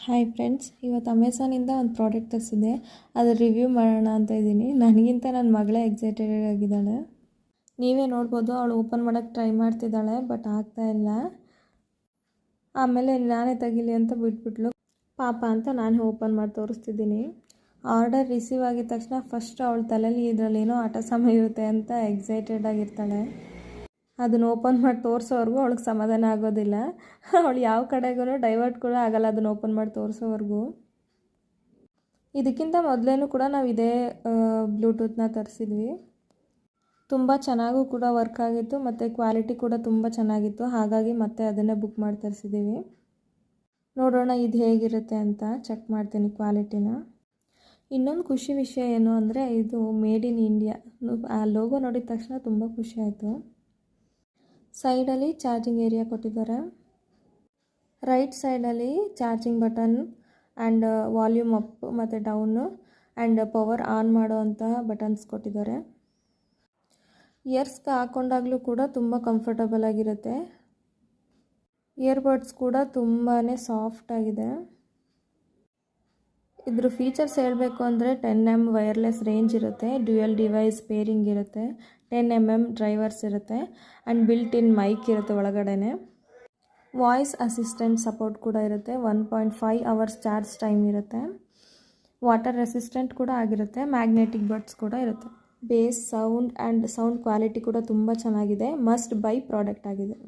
Hi friends, ಇವತ್ತು ಅಮೆಝಾನಿಂದ ಒಂದು product ತರಿಸಿದ್ದೆ. ಅದರ ರಿವ್ಯೂ ಮಾಡೋಣ ಅಂತ ಇದ್ದೀನಿ. ನನಗಿಂತ ನನ್ನ ಮಗಳೇ ಎಕ್ಸೈಟೆಡ್ ಆಗಿದ್ದಾಳೆ. ನೀವೇ ನೋಡ್ಬೋದು, ಅವಳು ಓಪನ್ ಮಾಡೋಕ್ಕೆ ಟ್ರೈ ಮಾಡ್ತಿದ್ದಾಳೆ, ಬಟ್ ಆಗ್ತಾಯಿಲ್ಲ. ಆಮೇಲೆ ನಾನೇ ತೆಗಿಲಿ ಅಂತ ಬಿಟ್ಬಿಟ್ಲು. ಪಾಪ ಅಂತ ನಾನು ಓಪನ್ ಮಾಡಿ ತೋರಿಸ್ತಿದ್ದೀನಿ. ಆರ್ಡರ್ ರಿಸೀವ್ ಆಗಿದ ತಕ್ಷಣ ಫಸ್ಟ್ ಅವಳ ತಲೆಯಲ್ಲಿ ಇದರಲ್ಲೇನೋ ಆಟ ಸಾಮಾನು ಇರುತ್ತೆ ಅಂತ ಎಕ್ಸೈಟೆಡ್ ಆಗಿರ್ತಾಳೆ. ಅದನ್ನು ಓಪನ್ ಮಾಡಿ ತೋರಿಸೋವರೆಗೂ ಅವಳಿಗೆ ಸಮಾಧಾನ ಆಗೋದಿಲ್ಲ. ಅವಳು ಯಾವ ಕಡೆಗೂ ಡೈವರ್ಟ್ ಕೂಡ ಆಗಲ್ಲ ಅದನ್ನು ಓಪನ್ ಮಾಡಿ ತೋರಿಸೋವರೆಗೂ. ಇದಕ್ಕಿಂತ ಮೊದಲೇನೂ ಕೂಡ ನಾವು ಇದೇ ಬ್ಲೂಟೂತ್ನ ತರಿಸಿದ್ವಿ. ತುಂಬ ಚೆನ್ನಾಗೂ ಕೂಡ ವರ್ಕ್ ಆಗಿತ್ತು ಮತ್ತು ಕ್ವಾಲಿಟಿ ಕೂಡ ತುಂಬ ಚೆನ್ನಾಗಿತ್ತು. ಹಾಗಾಗಿ ಮತ್ತೆ ಅದನ್ನೇ ಬುಕ್ ಮಾಡಿ ತರಿಸಿದ್ದೀವಿ. ನೋಡೋಣ ಇದು ಹೇಗಿರುತ್ತೆ ಅಂತ ಚೆಕ್ ಮಾಡ್ತೀನಿ ಕ್ವಾಲಿಟಿನ. ಇನ್ನೊಂದು ಖುಷಿ ವಿಷಯ ಏನು ಅಂದರೆ, ಇದು ಮೇಡ್ ಇನ್ ಇಂಡಿಯಾ. ಆ ಲೋಗೋ ನೋಡಿದ ತಕ್ಷಣ ತುಂಬ ಖುಷಿ ಆಯಿತು. ಸೈಡಲ್ಲಿ ಚಾರ್ಜಿಂಗ್ ಏರಿಯಾ ಕೊಟ್ಟಿದ್ದಾರೆ. ರೈಟ್ ಸೈಡಲ್ಲಿ charging button and volume up ಮತ್ತು ಡೌನು ಆ್ಯಂಡ್ ಪವರ್ ಆನ್ ಮಾಡೋವಂತಹ ಬಟನ್ಸ್ ಕೊಟ್ಟಿದ್ದಾರೆ. ಇಯರ್ಸ್ಗೆ ಹಾಕ್ಕೊಂಡಾಗಲೂ ಕೂಡ ತುಂಬ ಕಂಫರ್ಟಬಲ್ ಆಗಿರುತ್ತೆ. ಇಯರ್ಬಡ್ಸ್ ಕೂಡ ತುಂಬಾ ಸಾಫ್ಟ್ ಆಗಿದೆ. ಇದ್ರ ಫೀಚರ್ಸ್ ಹೇಳಬೇಕು ಅಂದರೆ 10mm ವೈರ್ಲೆಸ್ ರೇಂಜ್ ಇರುತ್ತೆ, ಡ್ಯುಯಲ್ ಡಿವೈಸ್ ಪೇರಿಂಗ್ ಇರುತ್ತೆ, 10mm ಡ್ರೈವರ್ಸ್ ಇರುತ್ತೆ ಆ್ಯಂಡ್ ಬಿಲ್ಟ್ ಇನ್ ಮೈಕ್ ಇರುತ್ತೆ ಒಳಗಡೆನೆ. ವಾಯ್ಸ್ ಅಸಿಸ್ಟೆಂಟ್ ಸಪೋರ್ಟ್ ಕೂಡ ಇರುತ್ತೆ. 1.5 hours ಚಾರ್ಜ್ ಟೈಮ್ ಇರುತ್ತೆ. ವಾಟರ್ ರೆಸಿಸ್ಟೆಂಟ್ ಕೂಡ ಆಗಿರುತ್ತೆ. ಮ್ಯಾಗ್ನೆಟಿಕ್ ಬಡ್ಸ್ ಕೂಡ ಇರುತ್ತೆ. Base sound and sound quality ಕೂಡ ತುಂಬ ಚೆನ್ನಾಗಿದೆ. ಮಸ್ಟ್ ಬೈ ಪ್ರಾಡಕ್ಟ್ ಆಗಿದೆ.